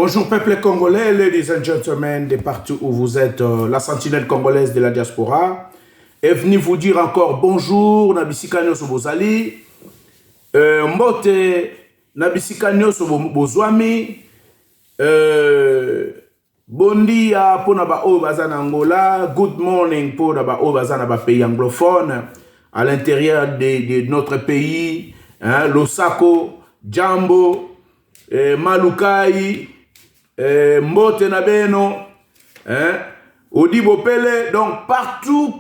Bonjour peuple congolais, ladies and gentlemen, de partout où vous êtes, la sentinelle congolaise de la diaspora est venue vous dire encore bonjour, nabisika nyoso bozali, mbote nabisika nyoso bozwami, bondi ya pona ba o bazana Angola, good morning pona ba o bazana ba pays anglophone, à l'intérieur de notre pays, hein, Losako, Jambo, Malukai, Mbote Nabeno, hein, Odibo Pele, donc partout,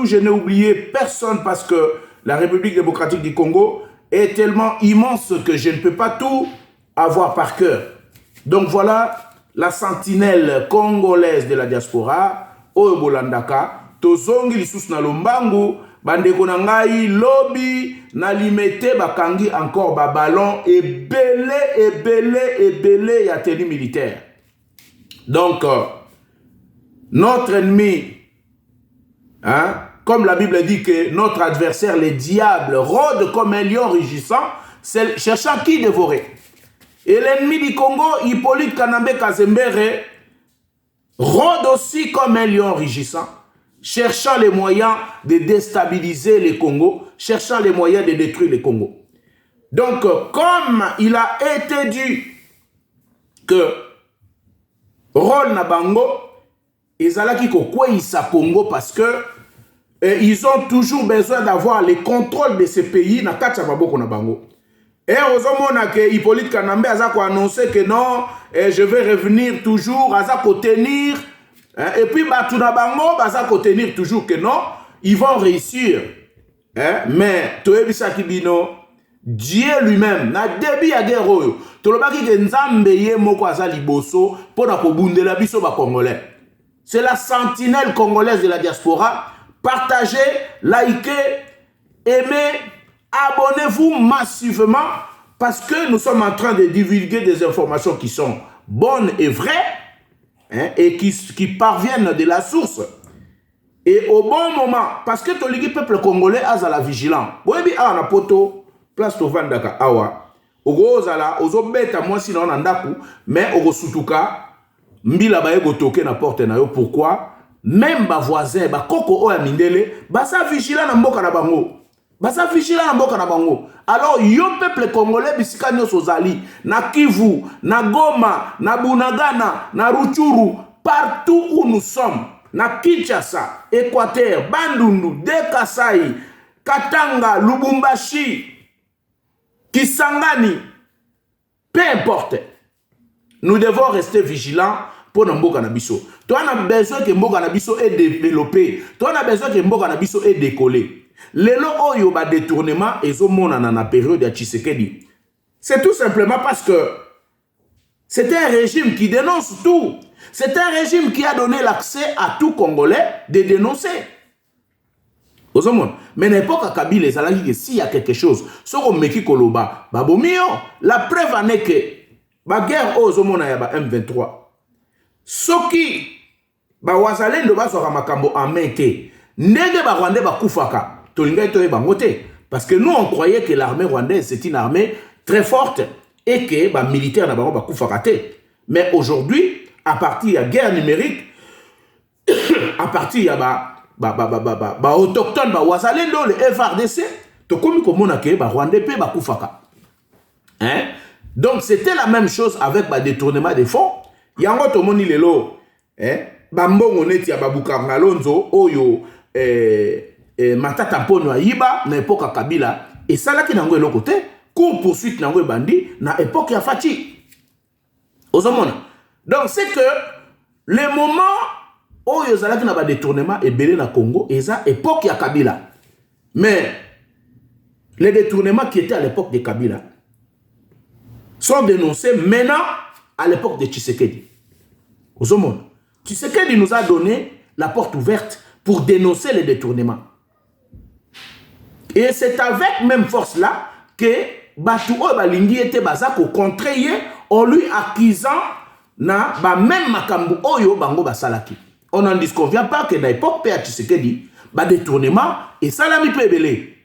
je n'ai oublié personne parce que la République démocratique du Congo est tellement immense que je ne peux pas tout avoir par cœur. Donc voilà la sentinelle congolaise de la diaspora, Oebolandaka, Tozongi Lisusu na Lombangu, bandeko na ngai lobby na limete bakangi encore ba ballon ebele ya tenue militaire. Donc notre ennemi, hein, comme la Bible dit que notre adversaire le diable rôde comme un lion rugissant, cherchant qui dévorer. Et l'ennemi du Congo, Hippolyte Kanambe Kazembere, rôde aussi comme un lion rugissant, cherchant les moyens de déstabiliser le Congo, cherchant les moyens de détruire le Congo. Donc, comme il a été dit que Rol Nabango, ils allaient sa Congo parce que ils ont toujours besoin d'avoir le contrôle de ces pays na Kachababoko Nabango. Et aux hommes que Hippolyte Kanambe a annoncé que non, je vais revenir toujours, à tenir. Et puis, Batunabango va tenir toujours que non, ils vont réussir. Mais, Dieu lui-même, na début à guerre, c'est la sentinelle congolaise de la diaspora. Partagez, likez, aimez, abonnez-vous massivement parce que nous sommes en train de divulguer des informations qui sont bonnes et vraies, hein, et qui parviennent de la source. Et au bon moment, parce que le peuple congolais a la vigilance. Oui, a na poto, place to vandaka awa. Ogo zala, ozo beta moi sinon on andaku, mais ogo sutuka, mbila ba ego toke na porte na yo. Pourquoi? Même ba voisin, ba koko o ya mindele, ba sa vigilant na mboka na bango. Basa vigilant na mboka na bango. Alors yo peuple congolais bisika nyoso zali na Kivu, na Goma, na Bunagana, na Ruchuru, partout où nous sommes, na Kinshasa, Équateur, Bandundu, Dekasai, Katanga, Lubumbashi, Kisangani, peu importe. Nous devons rester vigilants pour mboka na biso. Toi on a besoin que mboka na biso est développé. Toi on a besoin que mboka na biso est décollé. Lelo oyo ba détournement ezomona na période ya Tshisekedi. C'est tout simplement parce que c'est un régime qui dénonce tout. C'est un régime qui a donné l'accès à tout Congolais de dénoncer. Mais n'importe à Kabila, ça dit que s'il y a quelque chose, sur le Meki Koloba, babomio, la preuve en est que la guerre aux homona ya ba M23. Soki ba wazalendo ba so makambo amete, ndenge ba Rwandais ba kufaka. Parce que nous, on croyait que l'armée rwandaise, c'est une armée très forte et que les militaires n'avaient pas koufarate. Mais aujourd'hui, à partir de la guerre numérique, à partir de autochtones, wazalendo, le FRDC, donc c'était la même chose avec le détournement des fonds. Il y a un autre lelo, bambongo neti ya babuka ngalonzo, oyo, Matata Mpono Ayiba na époque à Kabila et ça là qui n'a pas côté court poursuite n'a pas bandi na époque ya Fati. Donc c'est que les moments où il y a un détournement et belé na Congo et ça époque ya Kabila. Mais les détournements qui étaient à l'époque de Kabila sont dénoncés maintenant à l'époque de Tshisekedi. Tshisekedi nous a donné la porte ouverte pour dénoncer les détournements. Et c'est avec même force là que Batouo Balingi était bazako contre en lui accusant na ba même makambu oyo bango basalaki. On n'en disconvient pas que dans l'époque Père Tshisekedi ba détournement et salami pe belé.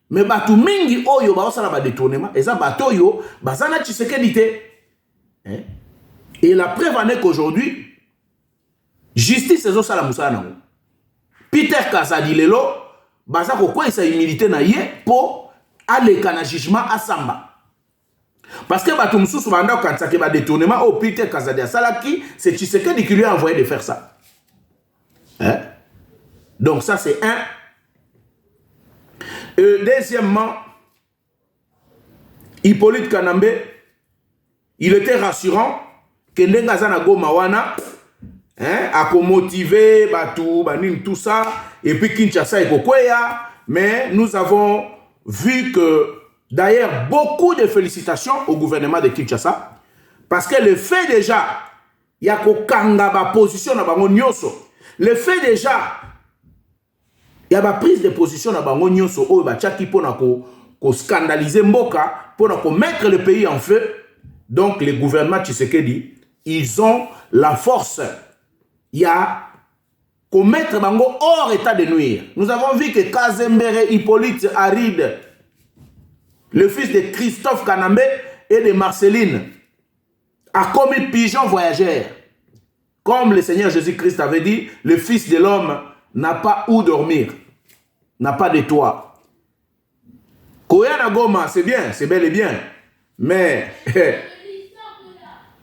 Mais batu mingi oyo ba osala ba détournement et ça batoyo bazana Tshisekedi te. Et la preuve en est qu'aujourd'hui, justice est au Salamusana. Peter Kazadi Lelo, baza quoi ça humilité na yé pour aller kana jugement à Samba. Parce que Batumsou Soubanda quand ça va détournement au Peter Kazadi à Salaki, c'est Tshisekedi qui lui a envoyé de faire ça. Hein? Donc ça c'est un. Deuxièmement, Hippolyte Kanambe, il était rassurant que Ndengazana Gomawana a motivé Batou, Banim, tout ça, et puis Kinshasa et Kokoya, mais nous avons vu que, d'ailleurs, beaucoup de félicitations au gouvernement de Kinshasa, parce que le fait déjà, il y a Kokanga position dans Bango Nyoso, le fait déjà, il y a ma prise de position dans Bango Nyoso, où il y a pour scandaliser Mboka, pour mettre le pays en feu. Donc, le gouvernement Tshisekedi, ils ont la force. Il y a commettre Bango hors état de nuire. Nous avons vu que Kazembere Hippolyte Aride, le fils de Christophe Kanambe et de Marceline, a commis pigeon voyageur. Comme le Seigneur Jésus-Christ avait dit, le Fils de l'homme n'a pas où dormir, n'a pas de toit. Koyana Goma, c'est bien, c'est bel et bien. Mais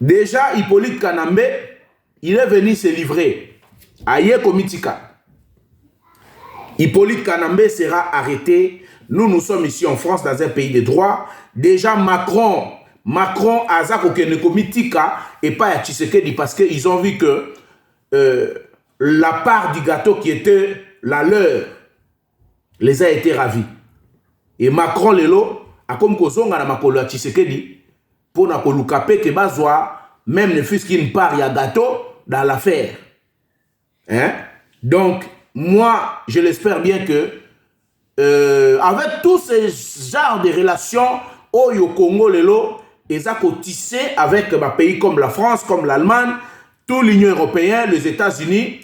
déjà, Hippolyte Kanambe, il est venu se livrer à Yekomitika. Hippolyte Kanambe sera arrêté. Nous sommes ici en France, dans un pays de droit. Déjà, Macron a Yekomitika et pas à Tshisekedi parce qu'ils ont vu que la part du gâteau qui était la leur les a été ravis. Et Macron, lelo, a comme Kozonga na makolo à Tshisekedi pour na kolukape que bazwa même ne fût-ce qu'une part y a gâteau dans l'affaire. Hein? Donc, moi, je l'espère bien que avec tous ces genres de relations au Congo lelo, ils ont tissé avec un pays comme la France, comme l'Allemagne, toute l'Union européenne, les États-Unis.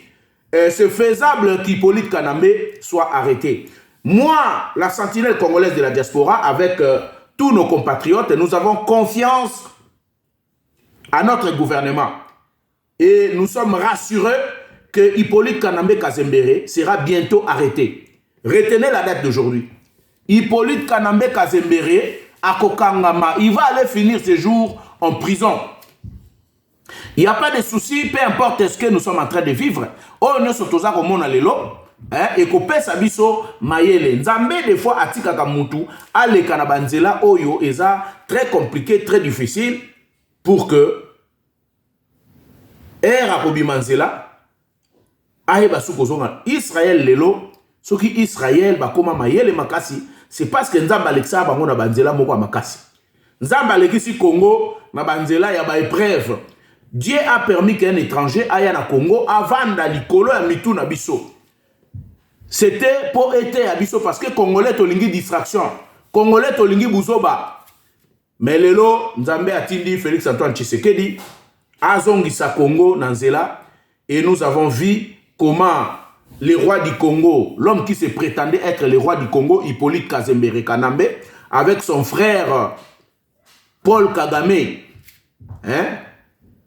C'est faisable qu'Hippolyte Kanambe soit arrêté. Moi, la sentinelle congolaise de la diaspora, avec tous nos compatriotes, nous avons confiance à notre gouvernement. Et nous sommes rassurés que Hippolyte Kanambe Kazembere sera bientôt arrêté. Retenez la date d'aujourd'hui. Hippolyte Kanambe Kazembere à Kokangama, il va aller finir ses jours en prison. Il n'y a pas de souci, peu importe ce que nous sommes en train de vivre. Oh, nous sommes tous à Komona Lelo. Et qu'on pèse à biso mayele. Nzambe des fois atika kamutu ale kanabanzela oyo eza très compliqué, très difficile pour que era kobimanzela aye basu kozonga Israël lelo soki Israël bakoma mayele makasi c'est parce que nzamba alexa bango na banzela moko makasi. Nzamba alekisi Congo na banzela ya ba épreuve. Dieu a permis qu'un étranger aille na Congo avant d'alikolo ya mitu na biso. C'était pour être à biso parce que Congolais tolingi distraction, Congolais tolingi buzoba. Mais lelo Nzambe atindi Félix Antoine Tshisekedi azongisa Congo nanzela et nous avons vu comment le roi du Congo, l'homme qui se prétendait être le roi du Congo, Hippolyte Kazembere Kanambe, avec son frère Paul Kagame, hein,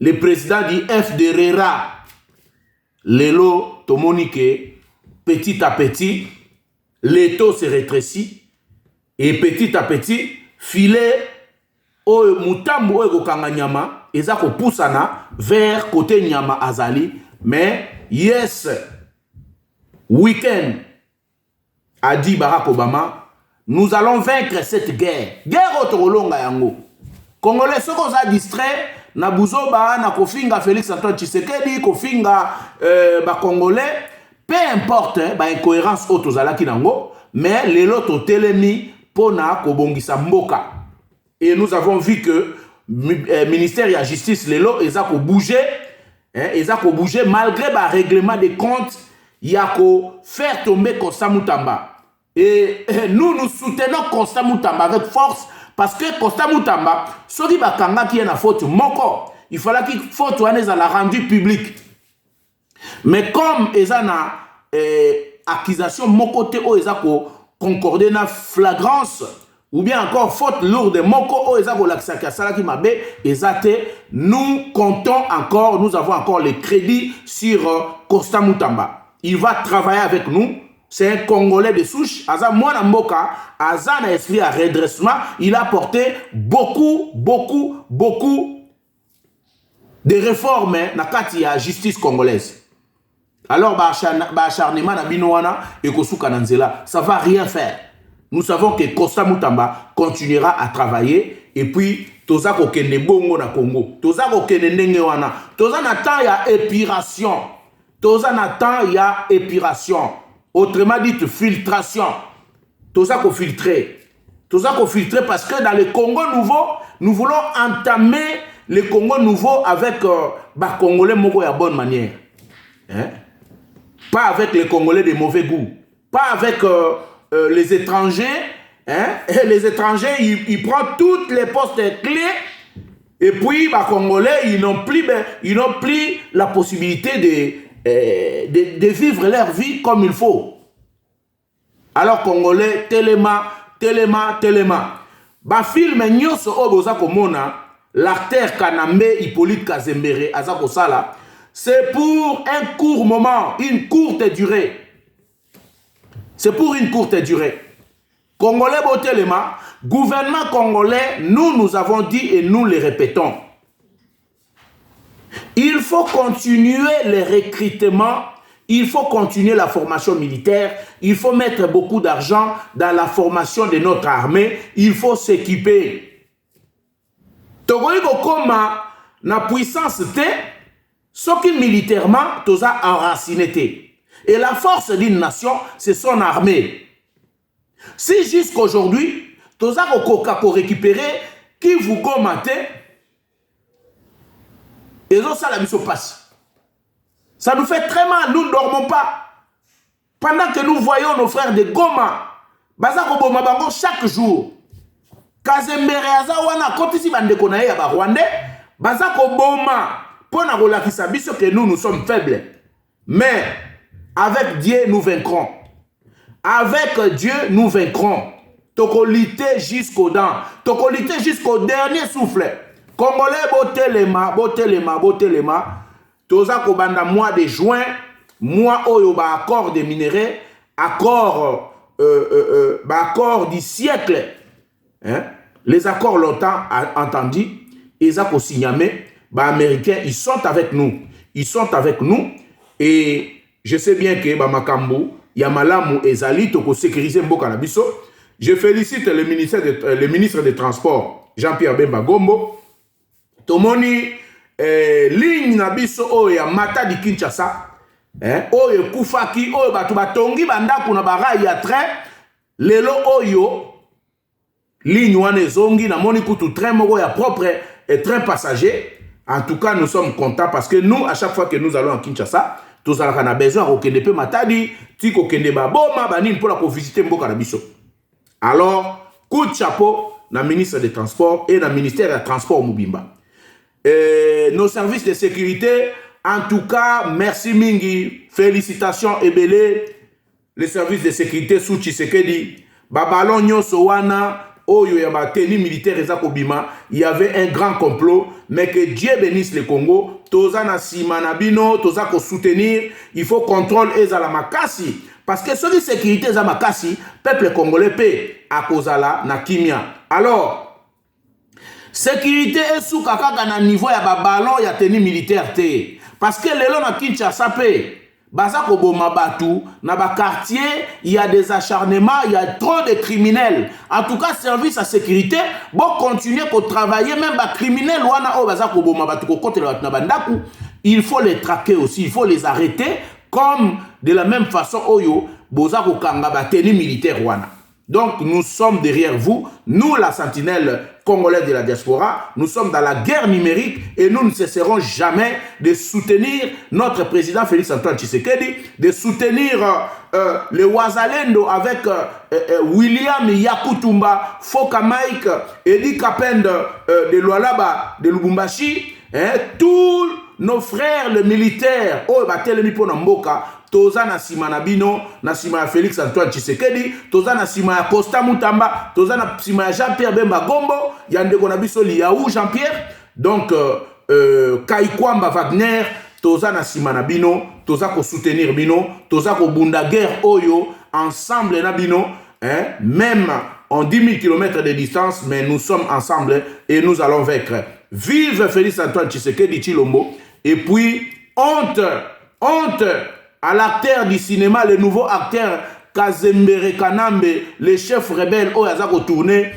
le président du FDRERA, lelo Tomonike. Petit à petit, l'étau se rétrécit et petit à petit, filet au mutambo au kanganyama ezako poussana vers côté nyama azali. Mais yes, week-end a dit Barack Obama, nous allons vaincre cette guerre. Guerre otolonga yango. Congolais soko za distrait na buzoba na kofinga Félix Antoine Tshisekedi kofinga ba Congolais. Peu importe, incohérence autozalaki nango, mais les lots telemi pona kobongisa mboka. Et nous avons vu que ministère de la justice les lots ils ont bougé, malgré le règlement des comptes, il y a qu'à faire tomber Constant Moutamba. Et nous soutenons Constant Moutamba avec force parce que Constant Moutamba, ce qui va kanga qui est na faute moko, il fallait qu'il faute la rendu public. Mais comme ils ont accusation mon côté où ils ont concordé na flagrance ou bien encore faute lourde, moko o eza bolakisaki asalaki mabe ezate, nous comptons encore, nous avons encore les crédits sur Costa Mutamba. Il va travailler avec nous. C'est un Congolais de souche. Aza mwana mboka, aza na esprit à redressement. Il a apporté beaucoup de réformes na kati ya justice congolaise. Alors, acharnement na binoana et kosuka nanzela, ça va rien faire. Nous savons que Costa Mutamba continuera à travailler et puis toza ko kende bongo na Congo. Toza ko kende ndenge wana. Toza na temps ya épuration. Toza na temps ya épuration. Autrement dit, filtration. Toza ko filtrer. Toza ko filtrer parce que dans le Congo nouveau, nous voulons entamer le Congo nouveau avec ba Congolais moko ya bonne manière. Hein? Pas avec les Congolais de mauvais goût. Pas avec les étrangers. Hein? Et les étrangers, ils prennent toutes les postes clés. Et puis, les Congolais, ils n'ont plus la possibilité de vivre leur vie comme il faut. Alors, Congolais, téléma. Ba film nyoso oboza komona, l'acteur Kanambe Hippolyte Kazembere azako sala. C'est pour un court moment, une courte durée. C'est pour une courte durée. Congolais Botelema, gouvernement congolais, nous avons dit et nous le répétons. Il faut continuer les recrutements, il faut continuer la formation militaire, il faut mettre beaucoup d'argent dans la formation de notre armée, il faut s'équiper. Togoyi Bokoma, na puissance te, ce qui militairement, toza enraciné te. Et la force d'une nation, c'est son armée. Si jusqu'aujourd'hui, toza kokoka pour récupérer qui vous commente, et ça la mission passe. Ça nous fait très mal, nous ne dormons pas. Pendant que nous voyons nos frères de Goma, Bazako Boma Bango chaque jour. Kazembere Azawana, quand ici Bandeko Nae Yaba Rwandais, Bazako Boma, pour nous que nous sommes faibles. Mais avec Dieu, nous vaincrons. Avec Dieu, nous vaincrons. Tokolité jusqu'aux dents. Tokolité jusqu'au dernier souffle. Congolais, botelema. Toza kobanda mois de juin, mois oyo ba accord de minerais, accord du siècle. Hein? Les accords longtemps entendus, ils ont signé. Les Américains, ils sont avec nous. Ils sont avec nous. Et je sais bien que Makambo, Yamalamu et Zali, toko sécuriser Mboka na biso. Je félicite le ministre des Transports, Jean-Pierre Bemba Gombo. Tomoni ligne na biso oya mata di Kinshasa. Oyo kufaki, oyo batu batongi bandaku na barai ya train. Lelo oyo ligne wane zongi na moni kutu train moko ya propre et train passager. En tout cas, nous sommes contents parce que nous, à chaque fois que nous allons à Kinshasa, tous allons a besoin de kende pe matadi, tiko kende ba boma banin pour la visiter Mboka na biso. Alors, coup de chapeau na ministre des Transports et na ministère des Transports Mubimba. Nos services de sécurité, en tout cas, merci mingi, félicitations et belé, les services de sécurité sous Tshisekedi, babalon nyoso wana, oyo ya ba tenue militaire ezakobima, il y avait un grand complot, mais que Dieu bénisse le Congo, toza na sima na bino, toza ko soutenir, il faut contrôle ezala makasi, parce que ceux qui sécurité ezala makasi, peuple congolais pe akozala na kimia. Alors, sécurité est sous kaka na niveau ya ba ballon ya tenue militaire te, parce que lelo na Kinshasa pe Bazako Boma Batu, na ba quartier, il y a des acharnements, il y a trop de criminels. En tout cas, service à sécurité, bon continuer pour travailler, même ba criminels, wana o Bazako Boma Batu ko kote na bandaku, il faut les traquer aussi, il faut les arrêter, comme de la même façon oyo Bozako Kanga ba tenue militaire wana. Donc nous sommes derrière vous, nous la sentinelle congolaise de la diaspora, nous sommes dans la guerre numérique et nous ne cesserons jamais de soutenir notre président Félix Antoine Tshisekedi, de soutenir le Wazalendo avec William Yakutumba, Foka Mike, Edi Kapend de Lualaba, de Lubumbashi, hein, nos frères les militaires oyo batelemi mpo na mboka toza na sima na bino na sima ya Félix Antoine Tshisekedi toza na sima ya Costa Mutamba toza na sima ya Jean-Pierre Bemba Gombo ya ndeko na biso Liaou Jean-Pierre donc Kaikwamba Wagner toza na sima na bino toza ko soutenir bino toza ko bunda guerre oyo ensemble na bino même en 10 000 km de distance mais nous sommes ensemble et nous allons vaincre. Vive Félix Antoine Tshisekedi Tshilombo. Et puis, honte à l'acteur du cinéma, le nouveau acteur Kazembere Kanambe, le chef rebelle, oh, il a retourné,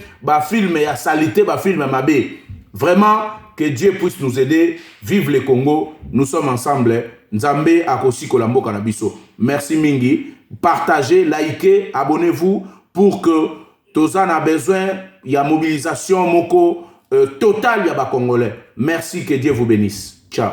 film et a salité, film mabé. Vraiment, que Dieu puisse nous aider. Vive le Congo, nous sommes ensemble. Nzambe Akosi Kolambo Kanabiso. Merci Mingi. Partagez, likez, abonnez-vous pour que Tozan a besoin, il y a mobilisation, moko, totale, il y a Congolais. Merci, que Dieu vous bénisse. Ciao.